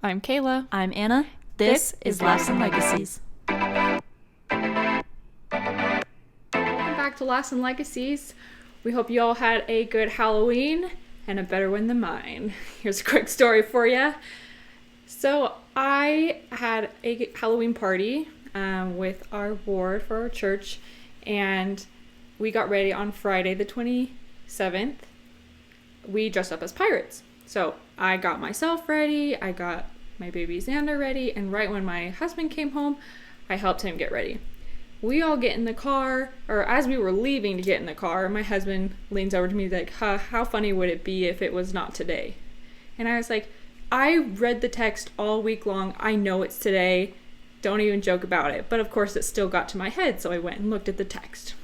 I'm Kayla. I'm Anna. This is Laughs and Legacies. Welcome back to Laughs and Legacies. We hope you all had a good Halloween and a better one than mine. Here's a quick story for you. So I had a Halloween party with our ward for our church, and we got ready on Friday the 27th. We dressed up as pirates. So I got myself ready, I got my baby Xander ready, and right when my husband came home, I helped him get ready. We all get in the car, or as we were leaving to get in the car, my husband leans over to me like, how funny would it be if it was not today? And I was like, I read the text all week long. I know it's today. Don't even joke about it. But of course it still got to my head, so I went and looked at the text.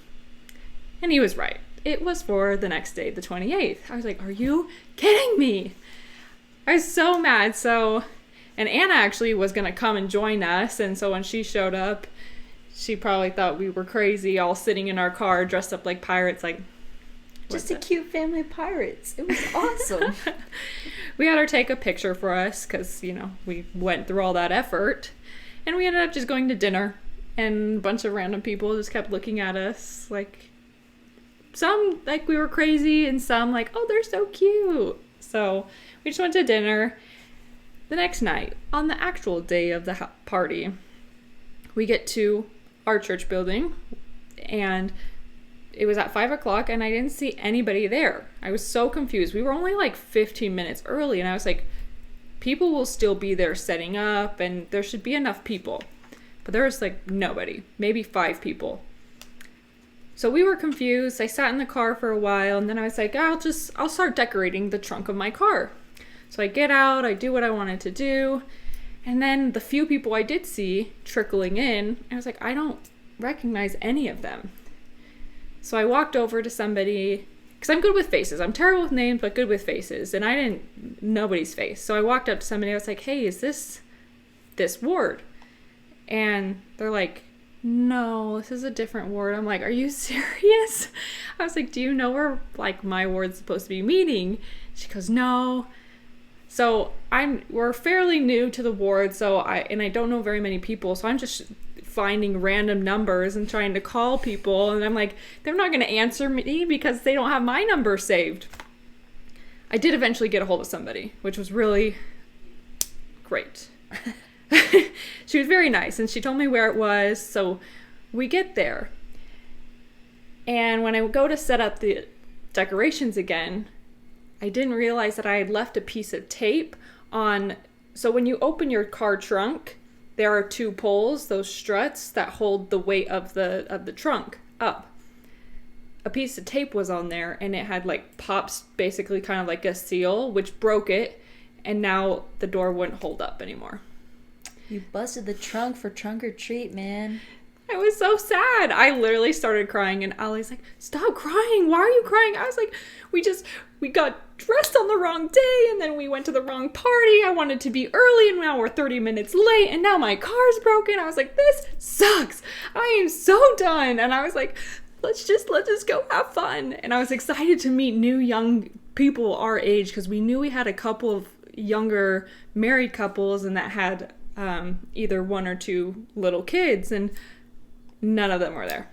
And he was right. It was for the next day, the 28th. I was like, are you kidding me? I was so mad. And Anna actually was going to come and join us. And so when she showed up, she probably thought we were crazy, all sitting in our car dressed up like pirates. Like, just a cute family of pirates. It was awesome. We had her take a picture for us because, we went through all that effort. And we ended up just going to dinner. And a bunch of random people just kept looking at us like, some like we were crazy and some like, oh, they're so cute. So we just went to dinner. The next night, on the actual day of the party, we get to our church building, and it was at 5 o'clock, and I didn't see anybody there. I was so confused. We were only like 15 minutes early, and I was like, people will still be there setting up, and there should be enough people. But there was like nobody, maybe 5 people. So we were confused. I sat in the car for a while, and then I was like, I'll start decorating the trunk of my car. So I get out, I do what I wanted to do, and then the few people I did see trickling in, I was like, I don't recognize any of them. So I walked over to somebody, because I'm good with faces. I'm terrible with names, but good with faces, and I didn't nobody's face. So I walked up to somebody, I was like, hey, is this ward? And they're like, no, this is a different ward. I'm like, are you serious? I was like, do you know where like my ward's supposed to be meeting? She goes, no. So we're fairly new to the ward, I don't know very many people, so I'm just finding random numbers and trying to call people, and I'm like, they're not going to answer me because they don't have my number saved. I did eventually get a hold of somebody, which was really great. She was very nice, and she told me where it was, so we get there. And when I go to set up the decorations again, I didn't realize that I had left a piece of tape on. So when you open your car trunk, there are 2 poles, those struts that hold the weight of the trunk up. A piece of tape was on there, and it had like pops, basically kind of like a seal, which broke it, and now the door wouldn't hold up anymore. You busted the trunk for trunk or treat, man. I was so sad. I literally started crying, and Ollie's like, stop crying. Why are you crying? I was like, we got dressed on the wrong day, and then we went to the wrong party. I wanted to be early, and now we're 30 minutes late, and now my car's broken. I was like, this sucks. I am so done. And I was like, let's just go have fun. And I was excited to meet new young people our age, because we knew we had a couple of younger married couples, and that had either 1 or 2 little kids, and none of them were there.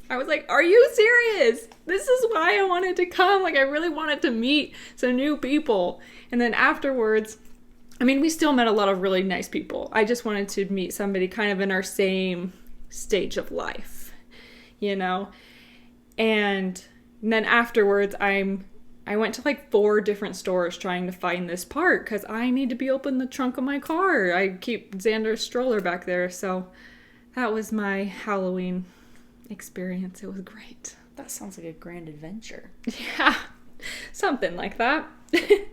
I was like, are you serious? This is why I wanted to come. Like, I really wanted to meet some new people. And then afterwards, we still met a lot of really nice people. I just wanted to meet somebody kind of in our same stage of life, And then afterwards, I went to like 4 different stores trying to find this part because I need to be opening the trunk of my car. I keep Xander's stroller back there, so that was my Halloween experience. It was great. That sounds like a grand adventure. Yeah, something like that.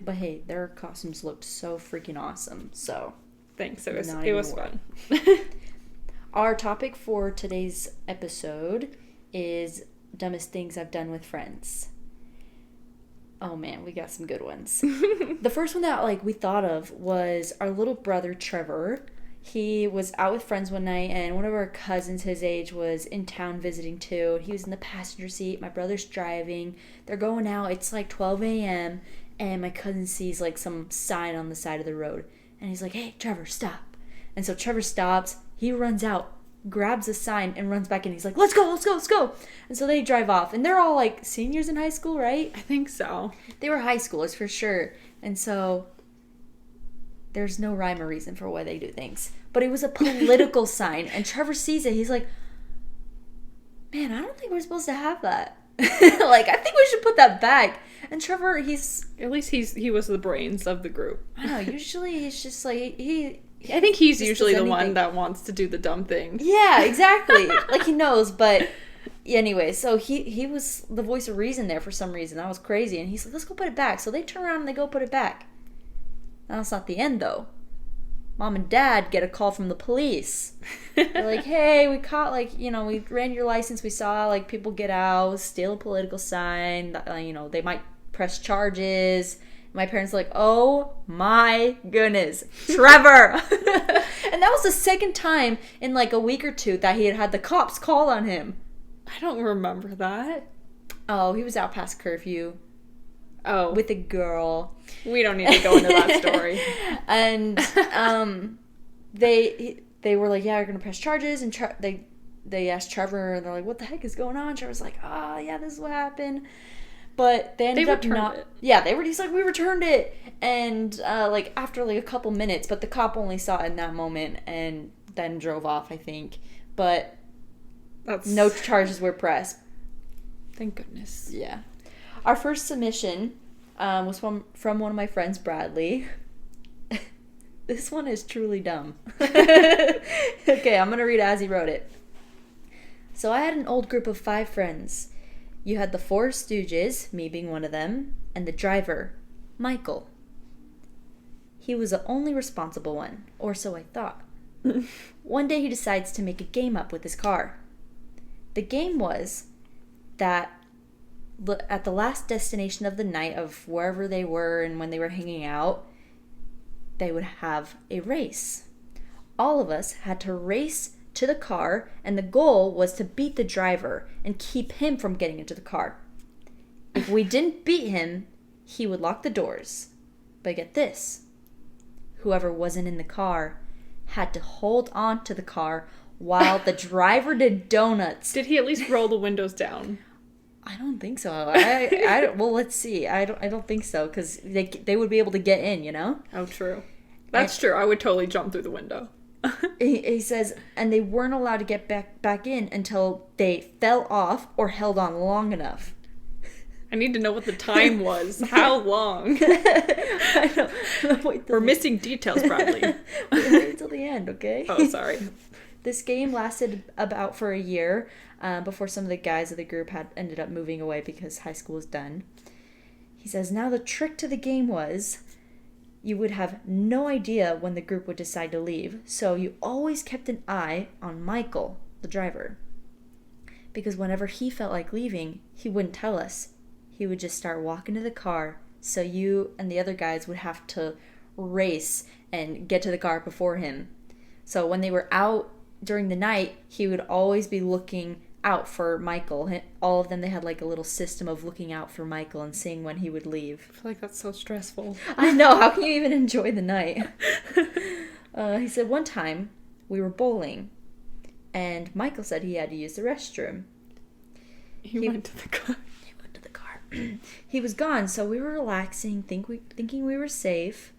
But hey, their costumes looked so freaking awesome, so thanks. It was fun. Our topic for today's episode is dumbest things I've done with friends. Oh man, we got some good ones. The first one that we thought of was our little brother Trevor. He was out with friends one night, and one of our cousins his age was in town visiting too. He was in the passenger seat. My brother's driving. They're going out. It's like 12 a.m. And my cousin sees like some sign on the side of the road. And he's like, hey, Trevor, stop. And so Trevor stops. He runs out, grabs a sign, and runs back in. He's like, let's go, let's go, let's go. And so they drive off. And they're all like seniors in high school, right? I think so. They were high schoolers for sure. And so there's no rhyme or reason for why they do things. But it was a political sign. And Trevor sees it. He's like, man, I don't think we're supposed to have that. Like, I think we should put that back. And Trevor, at least he was the brains of the group. I don't know, usually he's just like, I think he's usually the one that wants to do the dumb thing. Yeah, exactly. Like, he knows, but anyway, so he was the voice of reason there for some reason. That was crazy. And he's like, let's go put it back. So they turn around and they go put it back. Now, that's not the end, though. Mom and Dad get a call from the police. They're like, hey, we caught, like, you know, we ran your license. We saw, like, people get out, steal a political sign. You know, they might press charges. My parents were like, oh my goodness, Trevor. And that was the second time in like a week or two that he had the cops call on him. I don't remember that. Oh, he was out past curfew. Oh. With a girl. We don't need to go into that story. And they were like, yeah, we're going to press charges. And they asked Trevor, and they're like, what the heck is going on? Trevor's like, oh, yeah, this is what happened. But they ended up not... It. Yeah, he's like, we returned it. And, like, after, like, a couple minutes. But the cop only saw it in that moment and then drove off, I think. But no charges were pressed. Thank goodness. Yeah. Our first submission was from one of my friends, Bradley. This one is truly dumb. Okay, I'm going to read it as he wrote it. So I had an old group of 5 friends. You had the 4 Stooges, me being one of them, and the driver, Michael. He was the only responsible one, or so I thought. One day he decides to make a game up with his car. The game was that at the last destination of the night of wherever they were and when they were hanging out, they would have a race. All of us had to race to the car, and the goal was to beat the driver and keep him from getting into the car. If we didn't beat him, he would lock the doors. But get this, whoever wasn't in the car had to hold on to the car while the driver did donuts. Did he at least roll the windows down? I don't think so. Well, let's see. I don't think so, because they would be able to get in, you know? Oh, true. That's true. I would totally jump through the window. He says, and they weren't allowed to get back in until they fell off or held on long enough. I need to know what the time was. How long? I know. We're missing details, Bradley. Wait until the end, okay? Oh, sorry. This game lasted about for a year before some of the guys of the group had ended up moving away because high school was done. He says, now the trick to the game was you would have no idea when the group would decide to leave, so you always kept an eye on Michael, the driver. Because whenever he felt like leaving, he wouldn't tell us. He would just start walking to the car, so you and the other guys would have to race and get to the car before him. So when they were out during the night, he would always be looking out for Michael. All of them, they had like a little system of looking out for Michael and seeing when he would leave. I feel like that's so stressful. I know. How can you even enjoy the night? He said one time we were bowling and Michael said he had to use the restroom. He went to the car. He went to the car. He was gone, so we were relaxing, thinking we were safe.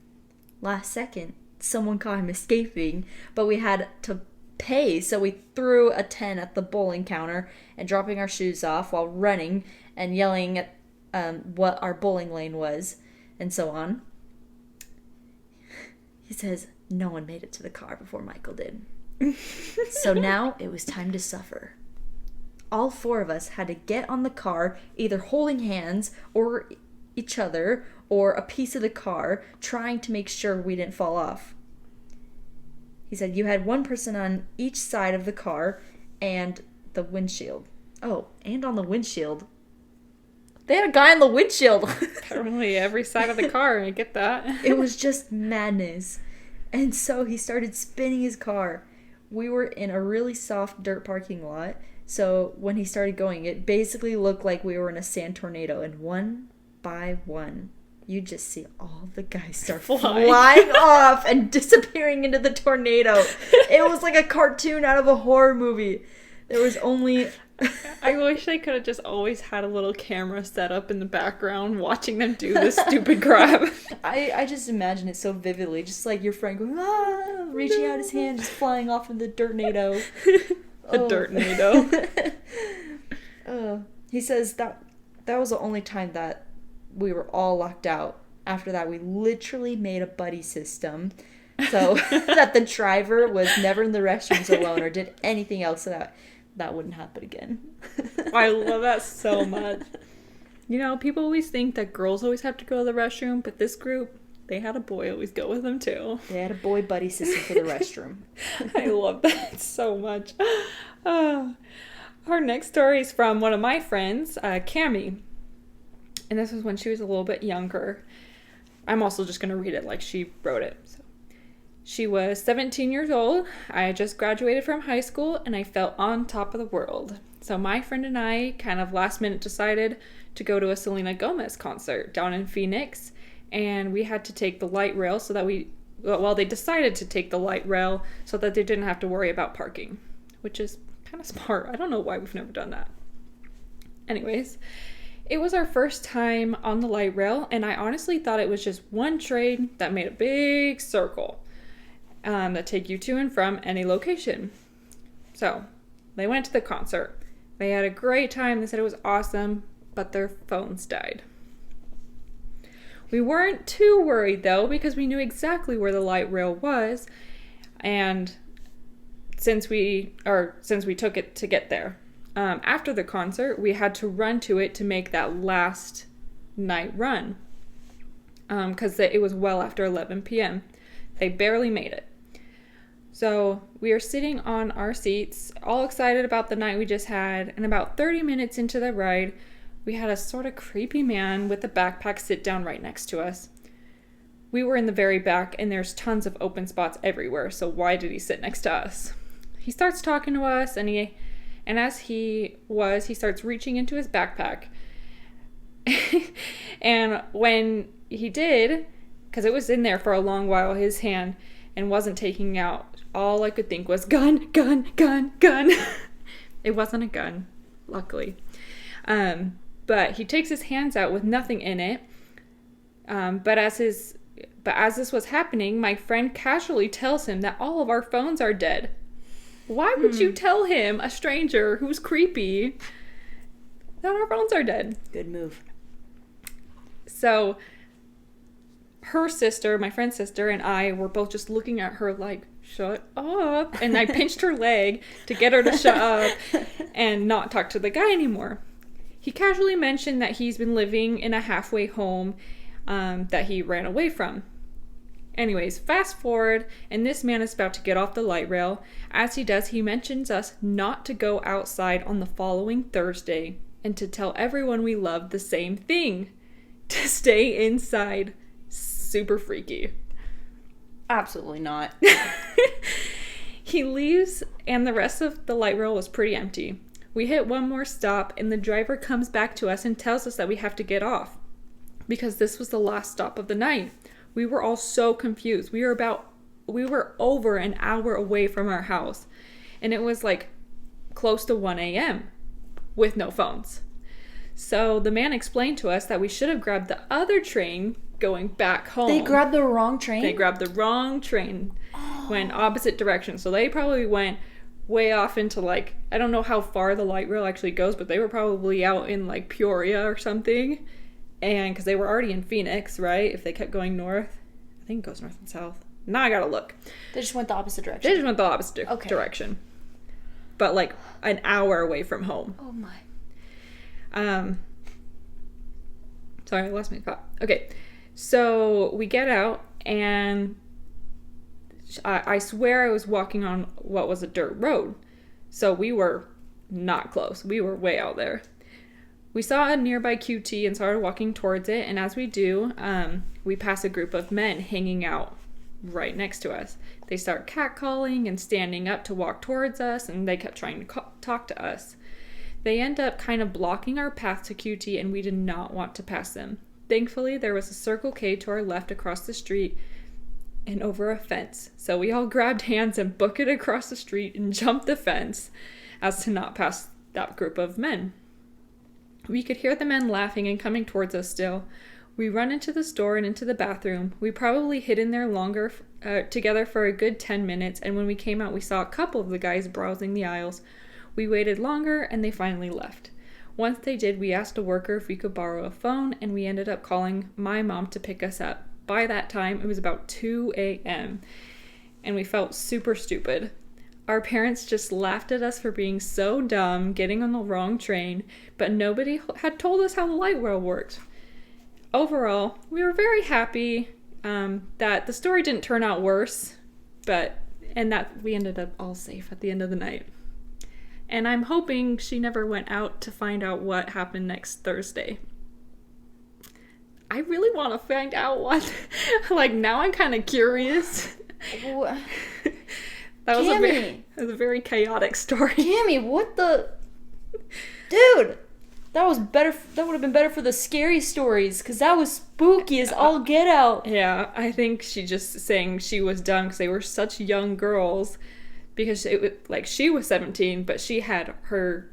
Last second, someone caught him escaping, but we had to pay, so we threw a 10 at the bowling counter and dropping our shoes off while running and yelling at what our bowling lane was and so on. He says no one made it to the car before Michael did. So now it was time to suffer. All 4 of us had to get on the car, either holding hands or each other or a piece of the car, trying to make sure we didn't fall off. He said you had one person on each side of the car and the windshield. Oh, and on the windshield. They had a guy on the windshield. Apparently every side of the car, I get that. It was just madness. And so he started spinning his car. We were in a really soft dirt parking lot, so when he started going, it basically looked like we were in a sand tornado, and one by one, you just see all the guys start Flying. flying off and disappearing into the tornado. It was like a cartoon out of a horror movie. There was only... I wish I could have just always had a little camera set up in the background watching them do this stupid crap. I just imagine it so vividly. Just like your friend going, ah, reaching out his hand, just flying off in the dirtnado. A dirtnado. He says that was the only time that we were all locked out. After that, we literally made a buddy system so that the driver was never in the restrooms alone or did anything else so that wouldn't happen again. I love that so much. You know, people always think that girls always have to go to the restroom, but this group, they had a boy always go with them too. They had a boy buddy system for the restroom. I love that so much. Our next story is from one of my friends, Cami. And this was when she was a little bit younger. I'm also just going to read it like she wrote it. So, she was 17 years old. I had just graduated from high school and I felt on top of the world. So my friend and I kind of last minute decided to go to a Selena Gomez concert down in Phoenix. And we had to take the light rail so that they decided to take the light rail so that they didn't have to worry about parking, which is kind of smart. I don't know why we've never done that. Anyways, it was our first time on the light rail, and I honestly thought it was just one train that made a big circle that take you to and from any location. So they went to the concert. They had a great time. They said it was awesome, but their phones died. We weren't too worried though, because we knew exactly where the light rail was, and since we took it to get there. After the concert, we had to run to it to make that last night run, because it was well after 11 p.m. They barely made it. So we are sitting on our seats, all excited about the night we just had, and about 30 minutes into the ride, we had a sort of creepy man with a backpack sit down right next to us. We were in the very back, and there's tons of open spots everywhere, so why did he sit next to us? He starts talking to us, and as he starts reaching into his backpack. And when he did, because it was in there for a long while, his hand, and wasn't taking out, all I could think was gun, gun, gun, gun. It wasn't a gun, luckily. But he takes his hands out with nothing in it. But as this was happening, my friend casually tells him that all of our phones are dead. Why would you tell him, a stranger who's creepy, that our phones are dead? Good move. So her sister, my friend's sister, and I were both just looking at her like, shut up. And I pinched her leg to get her to shut up and not talk to the guy anymore. He casually mentioned that he's been living in a halfway home that he ran away from. Anyways, fast forward, and this man is about to get off the light rail. As he does, he mentions us not to go outside on the following Thursday and to tell everyone we love the same thing. To stay inside. Super freaky. Absolutely not. He leaves, and the rest of the light rail was pretty empty. We hit one more stop, and the driver comes back to us and tells us that we have to get off because this was the last stop of the night. We were all so confused. We were over an hour away from our house, and it was like close to 1 a.m. with no phones. So the man explained to us that we should have grabbed the other train going back home. They grabbed the wrong train? They grabbed the wrong train. Went opposite direction. So they probably went way off into like, I don't know how far the light rail actually goes, but they were probably out in like Peoria or something. And because they were already in Phoenix, right? If they kept going north. I think it goes north and south. Now I gotta look. They just went the opposite direction. They just went the opposite direction. But like an hour away from home. Oh my. Sorry, I lost my thought. Okay. So we get out, and I swear I was walking on what was a dirt road. So we were not close. We were way out there. We saw a nearby QT and started walking towards it, and as we do, we pass a group of men hanging out right next to us. They start catcalling and standing up to walk towards us, and they kept trying to talk to us. They end up kind of blocking our path to QT, and we did not want to pass them. Thankfully, there was a Circle K to our left across the street and over a fence. So we all grabbed hands and booked it across the street and jumped the fence as to not pass that group of men. We could hear the men laughing and coming towards us still. We run into the store and into the bathroom. We probably hid in there longer together for a good 10 minutes, and when we came out, we saw a couple of the guys browsing the aisles. We waited longer, and they finally left. Once they did, we asked a worker if we could borrow a phone, and we ended up calling my mom to pick us up. By that time, it was about 2 a.m., and we felt super stupid. Our parents just laughed at us for being so dumb, getting on the wrong train, but nobody had told us how the light rail worked. Overall, we were very happy that the story didn't turn out worse, and that we ended up all safe at the end of the night. And I'm hoping she never went out to find out what happened next Thursday. I really want to find out what. Like, now I'm kind of curious. That was a very chaotic story. Cammy, what the... Dude! That would have been better for the scary stories, because that was spooky as all get out. Yeah, I think she just saying she was dumb because they were such young girls. Because she was 17, but she had her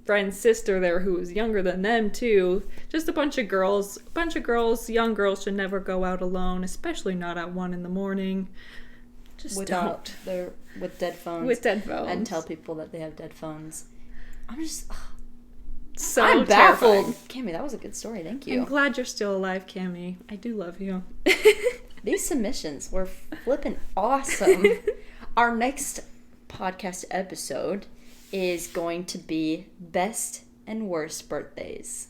friend's sister there who was younger than them too. Just a bunch of girls. Young girls should never go out alone, especially not at 1 a.m. Just with dead phones. With dead phones. And tell people that they have dead phones. I'm so baffled. Cammy, that was a good story. Thank you. I'm glad you're still alive, Cammy. I do love you. These submissions were flipping awesome. Our next podcast episode is going to be best and worst birthdays.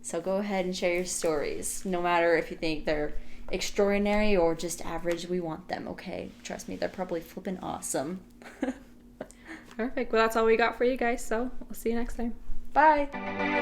So go ahead and share your stories. No matter if you think they're extraordinary or just average, we want them, okay? Trust me, they're probably flipping awesome. Perfect. Well, that's all we got for you guys, so we'll see you next time. Bye.